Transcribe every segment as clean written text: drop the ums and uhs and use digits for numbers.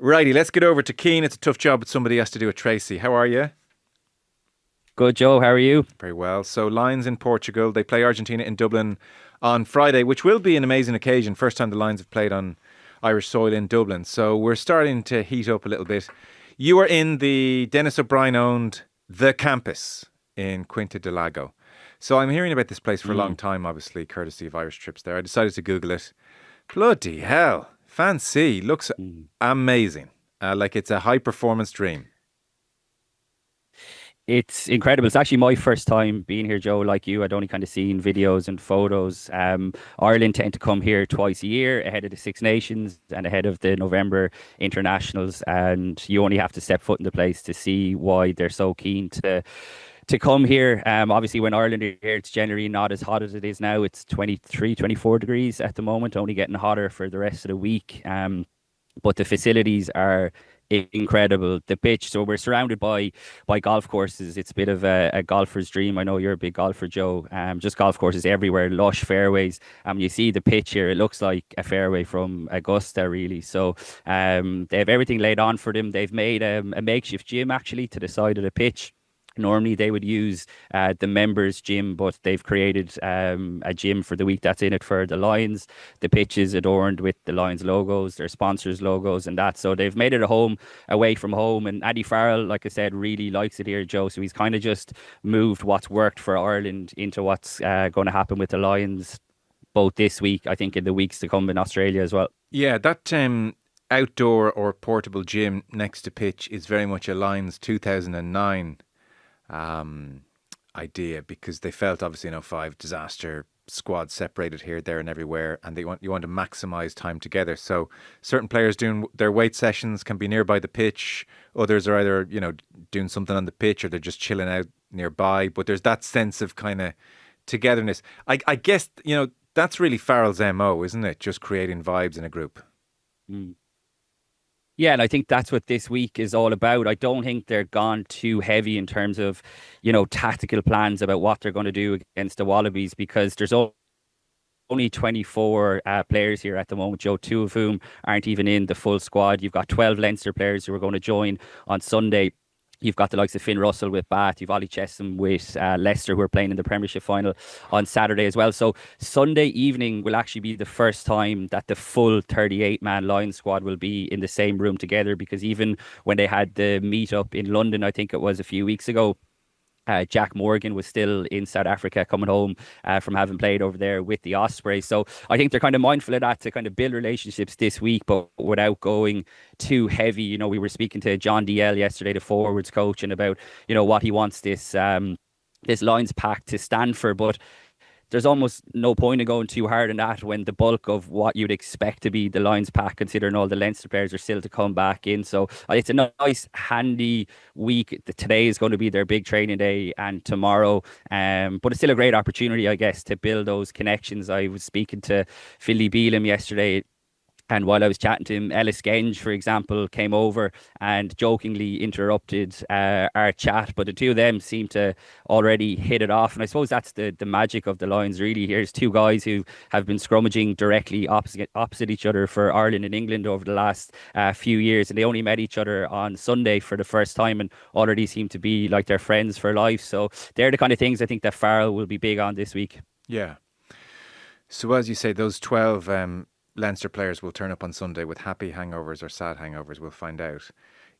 Righty, let's get over to Keane. It's a tough job, but somebody has to do it. Tracy, how are you? Good, Joe. How are you? Very well. So, Lions in Portugal. They play Argentina in Dublin on Friday, which will be an amazing occasion. First time the Lions have played on Irish soil in Dublin. So, we're starting to heat up a little bit. You are in the Dennis O'Brien owned The Campus in Quinta do Lago. So, I'm hearing about this place for a long time, obviously, courtesy of Irish trips there. I decided to Google it. Bloody hell. Fancy. Looks amazing. Like it's a high performance dream. It's incredible. It's actually my first time being here, Joe. Like you, I'd only kind of seen videos and photos. Ireland tend to come here twice a year ahead of the Six Nations and ahead of the November internationals. And you only have to step foot in the place to see why they're so keen to come here. Obviously, when Ireland are here, it's generally not as hot as it is now. It's 23, 24 degrees at the moment, only getting hotter for the rest of the week. But the facilities are incredible. The pitch, so we're surrounded by golf courses. It's a bit of a golfer's dream. I know you're a big golfer, Joe. Just golf courses everywhere, lush fairways. You see the pitch here, it looks like a fairway from Augusta, really. So they have everything laid on for them. They've made a makeshift gym actually to the side of the pitch. Normally they would use the members' gym, but they've created a gym for the week that's in it for the Lions. The pitch is adorned with the Lions logos, their sponsors' logos, and that. So they've made it a home away from home. And Andy Farrell, like I said, really likes it here, Joe. So he's kind of just moved what's worked for Ireland into what's going to happen with the Lions, both this week, I think, in the weeks to come in Australia as well. Yeah, that outdoor or portable gym next to pitch is very much a Lions 2009 idea, because they felt obviously 05 disaster, squads separated here, there and everywhere, and you want to maximize time together. So certain players doing their weight sessions can be nearby the pitch, others are either doing something on the pitch or they're just chilling out nearby, but there's that sense of kind of togetherness. I guess that's really Farrell's MO, isn't it? Just creating vibes in a group. Mm. Yeah, and I think that's what this week is all about. I don't think they're gone too heavy in terms of, tactical plans about what they're going to do against the Wallabies, because there's only 24 players here at the moment, Joe, two of whom aren't even in the full squad. You've got 12 Leinster players who are going to join on Sunday. You've got the likes of Finn Russell with Bath. You've Ollie Chessum with Leicester, who are playing in the Premiership final on Saturday as well. So Sunday evening will actually be the first time that the full 38-man Lions squad will be in the same room together, because even when they had the meet-up in London, I think it was a few weeks ago, Jack Morgan was still in South Africa coming home from having played over there with the Ospreys. So I think they're kind of mindful of that to kind of build relationships this week, but without going too heavy. We were speaking to John DL yesterday, the forwards coach, and about, what he wants this Lions pack to stand for. But there's almost no point in going too hard on that when the bulk of what you'd expect to be the Lions pack, considering all the Leinster players are still to come back in. So it's a nice, handy week. Today is going to be their big training day, and tomorrow. But it's still a great opportunity, I guess, to build those connections. I was speaking to Philly Bealham yesterday, and while I was chatting to him, Ellis Genge, for example, came over and jokingly interrupted our chat. But the two of them seem to already hit it off. And I suppose that's the magic of the Lions, really. Here's two guys who have been scrummaging directly opposite each other for Ireland and England over the last few years. And they only met each other on Sunday for the first time and already seem to be like they're friends for life. So they're the kind of things I think that Farrell will be big on this week. Yeah. So as you say, those 12... Leinster players will turn up on Sunday with happy hangovers or sad hangovers. We'll find out.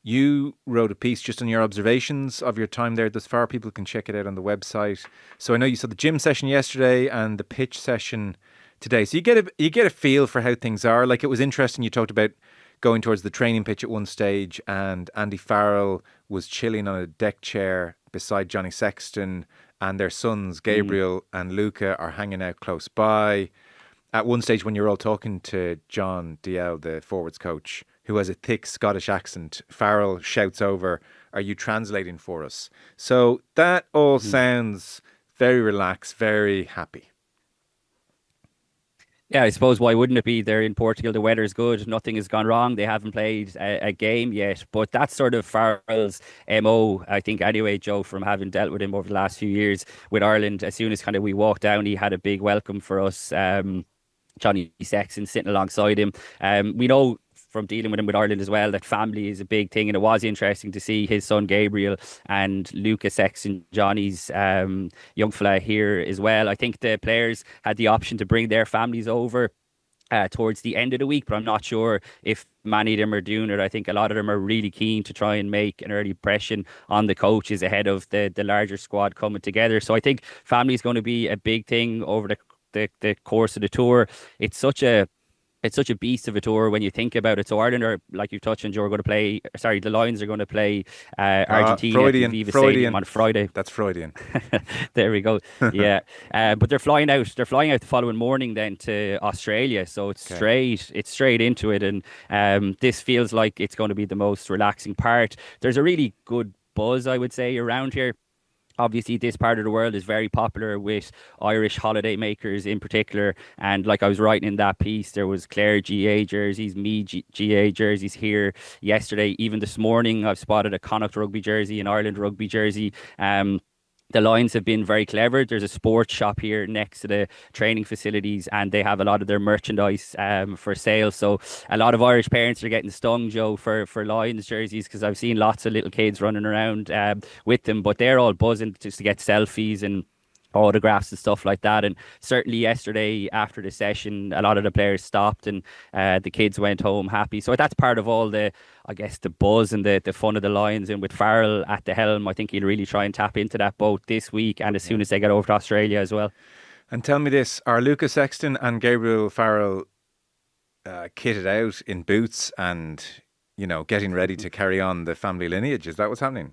You wrote a piece just on your observations of your time there thus far. People can check it out on the website. So I know you saw the gym session yesterday and the pitch session today. So you get a feel for how things are. Like, it was interesting. You talked about going towards the training pitch at one stage, and Andy Farrell was chilling on a deck chair beside Johnny Sexton, and their sons Gabriel and Luca are hanging out close by. At one stage, when you're all talking to John DL, the forwards coach, who has a thick Scottish accent, Farrell shouts over, "Are you translating for us?" So that all sounds very relaxed, very happy. Yeah, I suppose why wouldn't it be? They're in Portugal, the weather's good, nothing has gone wrong, they haven't played a game yet. But that's sort of Farrell's MO, I think, anyway, Joe, from having dealt with him over the last few years with Ireland. As soon as kind of we walked down, he had a big welcome for us. Johnny Sexton sitting alongside him. We know from dealing with him with Ireland as well, that family is a big thing. And it was interesting to see his son Gabriel and Lucas Sexton, Johnny's young fella here as well. I think the players had the option to bring their families over towards the end of the week, but I'm not sure if many of them are doing it. I think a lot of them are really keen to try and make an early impression on the coaches ahead of the larger squad coming together. So I think family is going to be a big thing over the course of the tour. It's such a beast of a tour when you think about it. So Ireland are, like you've touched on, Joe, are going to play. Sorry, the Lions are going to play Argentina at the Viva Stadium on Friday. That's Freudian. There we go. Yeah, but they're flying out. They're flying out the following morning then to Australia. So it's straight. It's straight into it, and this feels like it's going to be the most relaxing part. There's a really good buzz, I would say, around here. Obviously, this part of the world is very popular with Irish holiday makers in particular. And like I was writing in that piece, there was Clare GA jerseys, GA jerseys here yesterday. Even this morning, I've spotted a Connacht rugby jersey, an Ireland rugby jersey. The Lions have been very clever. There's a sports shop here next to the training facilities, and they have a lot of their merchandise for sale. So a lot of Irish parents are getting stung, Joe, for Lions jerseys, because I've seen lots of little kids running around with them, but they're all buzzing just to get selfies and autographs and stuff like that. And certainly yesterday after the session, a lot of the players stopped, and the kids went home happy. So that's part of all the, I guess, the buzz and the fun of the Lions. And with Farrell at the helm, I think he'll really try and tap into that both this week and as soon as they get over to Australia as well. And tell me this, are Lucas Sexton and Gabriel Farrell kitted out in boots and, you know, getting ready to carry on the family lineage? Is that what's happening?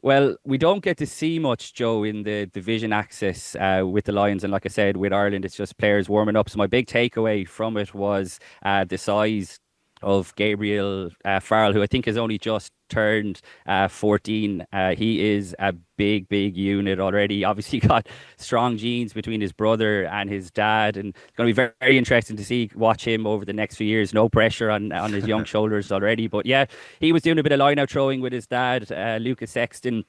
Well, we don't get to see much, Joe, in the division access with the Lions. And like I said, with Ireland, it's just players warming up. So my big takeaway from it was the size of Gabriel Farrell, who I think has only just turned 14. He is a big unit already. Obviously got strong genes between his brother and his dad, and it's going to be very, very interesting to watch him over the next few years. No pressure on his young shoulders already. But yeah, he was doing a bit of line out throwing with his dad, Lucas Sexton,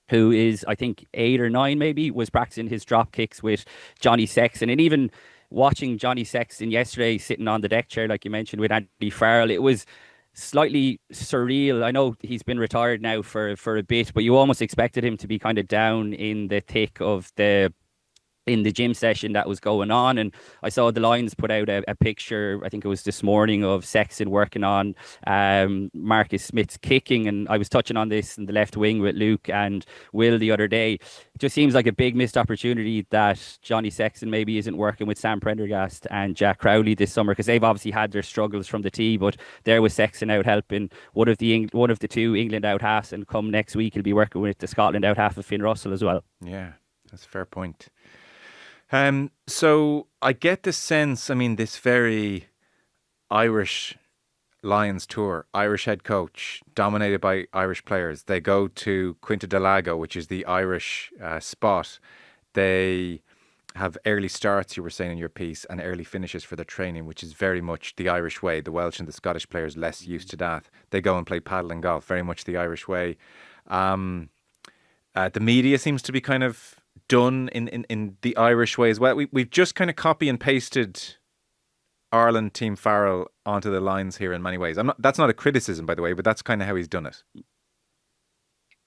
who is, I think, 8 or 9 maybe, was practicing his drop kicks with Johnny Sexton. And even watching Johnny Sexton yesterday sitting on the deck chair, like you mentioned, with Andy Farrell, it was slightly surreal. I know he's been retired now for a bit, but you almost expected him to be kind of down in the thick of in the gym session that was going on. And I saw the Lions put out a picture, I think it was this morning, of Sexton working on Marcus Smith's kicking. And I was touching on this in the left wing with Luke and Will the other day. It just seems like a big missed opportunity that Johnny Sexton maybe isn't working with Sam Prendergast and Jack Crowley this summer, because they've obviously had their struggles from the tee, but there was Sexton out helping one of the two England out halves, and come next week he'll be working with the Scotland out half of Finn Russell as well. Yeah, that's a fair point. So I get the sense, I mean, this very Irish Lions tour, Irish head coach, dominated by Irish players. They go to Quinta del Lago, which is the Irish spot. They have early starts, you were saying in your piece, and early finishes for their training, which is very much the Irish way. The Welsh and the Scottish players less used to that. They go and play paddle and golf, very much the Irish way. The media seems to be kind of done in the Irish way as well. We've just kind of copy and pasted Ireland Team Farrell onto the Lions here in many ways. That's not a criticism, by the way, but that's kind of how he's done it.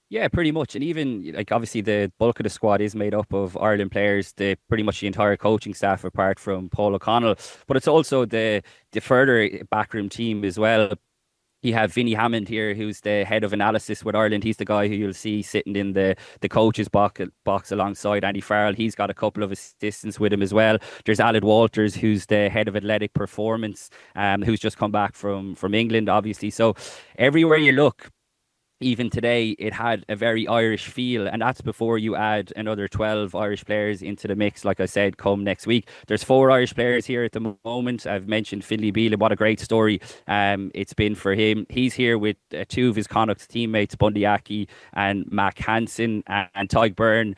Yeah, pretty much. And even, like, obviously the bulk of the squad is made up of Ireland players, pretty much the entire coaching staff apart from Paul O'Connell. But it's also the further backroom team as well. You have Vinnie Hammond here, who's the head of analysis with Ireland. He's the guy who you'll see sitting in the coach's box alongside Andy Farrell. He's got a couple of assistants with him as well. There's Aled Walters, who's the head of athletic performance, who's just come back from England, obviously. So everywhere you look, even today, it had a very Irish feel, and that's before you add another 12 Irish players into the mix, like I said, come next week. There's 4 Irish players here at the moment. I've mentioned Finlay Bealham. What a great story it's been for him. He's here with 2 of his Connacht teammates, Bundy Aki and Mac Hansen, and Tyg Byrne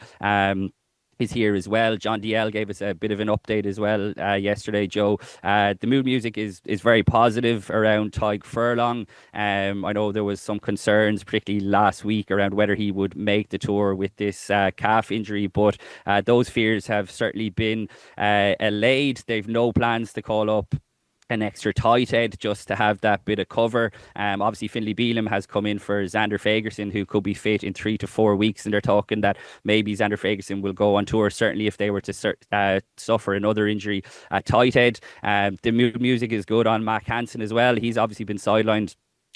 is here as well. John DL gave us a bit of an update as well yesterday, Joe. The mood music is very positive around Tyg Furlong. I know there was some concerns, particularly last week, around whether he would make the tour with this calf injury, but those fears have certainly been allayed. They've no plans to call up an extra tight head just to have that bit of cover. Obviously, Finlay Bealham has come in for Xander Fagerson, who could be fit in 3 to 4 weeks, and they're talking that maybe Xander Fagerson will go on tour. Certainly, if they were to suffer another injury at tight head, the music is good on Mac Hansen as well. He's obviously been sidelined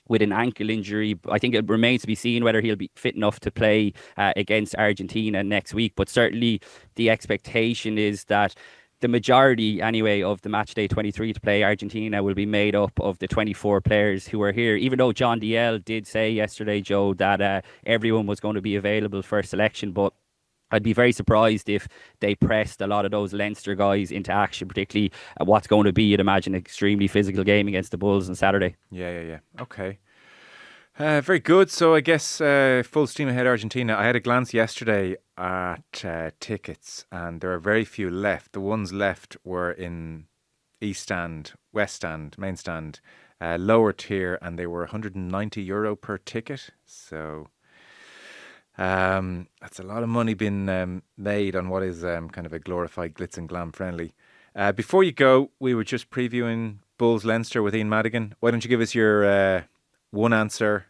with an ankle injury. I think it remains to be seen whether he'll be fit enough to play against Argentina next week. But certainly, the expectation is that the majority, anyway, of the match day 23 to play Argentina will be made up of the 24 players who are here. Even though John DL did say yesterday, Joe, that everyone was going to be available for selection, but I'd be very surprised if they pressed a lot of those Leinster guys into action, particularly at what's going to be, you'd imagine, an extremely physical game against the Bulls on Saturday. Yeah. Okay. Very good. So I guess full steam ahead Argentina. I had a glance yesterday at tickets, and there are very few left. The ones left were in East Stand, West Stand, Main Stand, lower tier, and they were €190 per ticket. So that's a lot of money being made on what is kind of a glorified glitz and glam friendly. Before you go, we were just previewing Bulls Leinster with Ian Madigan. Why don't you give us your one answer?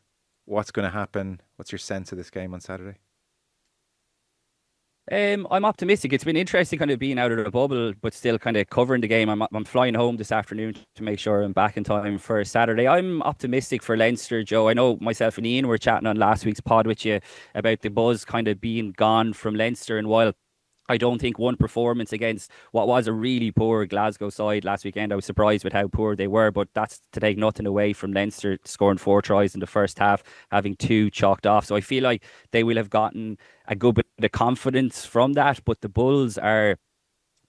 What's going to happen? What's your sense of this game on Saturday? I'm optimistic. It's been interesting kind of being out of the bubble, but still kind of covering the game. I'm flying home this afternoon to make sure I'm back in time for Saturday. I'm optimistic for Leinster, Joe. I know myself and Ian were chatting on last week's pod with you about the buzz kind of being gone from Leinster, and while I don't think one performance against what was a really poor Glasgow side last weekend, I was surprised with how poor they were, but that's to take nothing away from Leinster scoring 4 tries in the first half, having 2 chalked off. So I feel like they will have gotten a good bit of confidence from that, but the Bulls are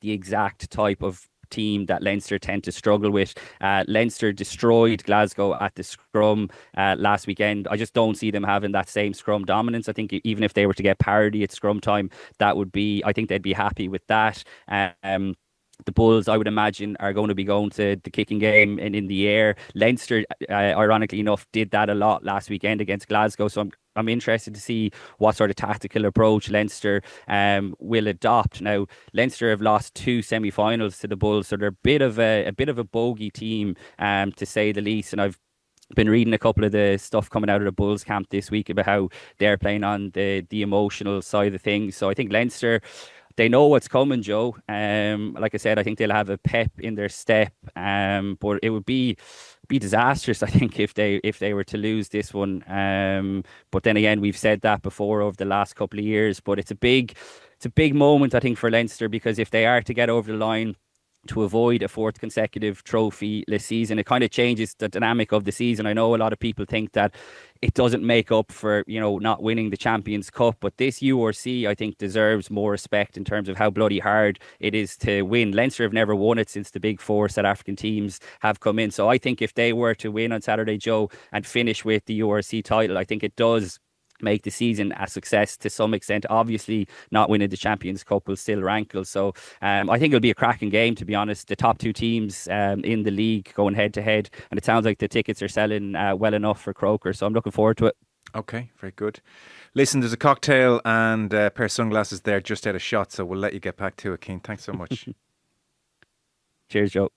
the exact type of team that Leinster tend to struggle with. Leinster destroyed Glasgow at the scrum last weekend. I just don't see them having that same scrum dominance. I think even if they were to get parity at scrum time, I think they'd be happy with that. The Bulls, I would imagine, are going to be going to the kicking game and in the air. Leinster, ironically enough, did that a lot last weekend against Glasgow. So I'm interested to see what sort of tactical approach Leinster will adopt. Now, Leinster have lost 2 semi-finals to the Bulls, so they're a bit of a bogey team, to say the least. And I've been reading a couple of the stuff coming out of the Bulls camp this week about how they're playing on the emotional side of things. So I think Leinster, they know what's coming, Joe. Like I said, I think they'll have a pep in their step. But it would be disastrous, I think, if they were to lose this one. But then again, we've said that before over the last couple of years. But it's a big moment, I think, for Leinster, because if they are to get over the line to avoid a 4th consecutive trophy-less season, it kind of changes the dynamic of the season. I know a lot of people think that it doesn't make up for, not winning the Champions Cup, but this URC, I think, deserves more respect in terms of how bloody hard it is to win. Leinster have never won it since the big 4 South African teams have come in. So I think if they were to win on Saturday, Joe, and finish with the URC title, I think it does make the season a success to some extent. Obviously, not winning the Champions Cup will still rankle. So I think it'll be a cracking game, to be honest. The top 2 teams in the league going head to head, and it sounds like the tickets are selling well enough for Croker. So I'm looking forward to it. Okay, very good. Listen, there's a cocktail and a pair of sunglasses there just out of shot, so we'll let you get back to it, Keane. Thanks so much. Cheers, Joe.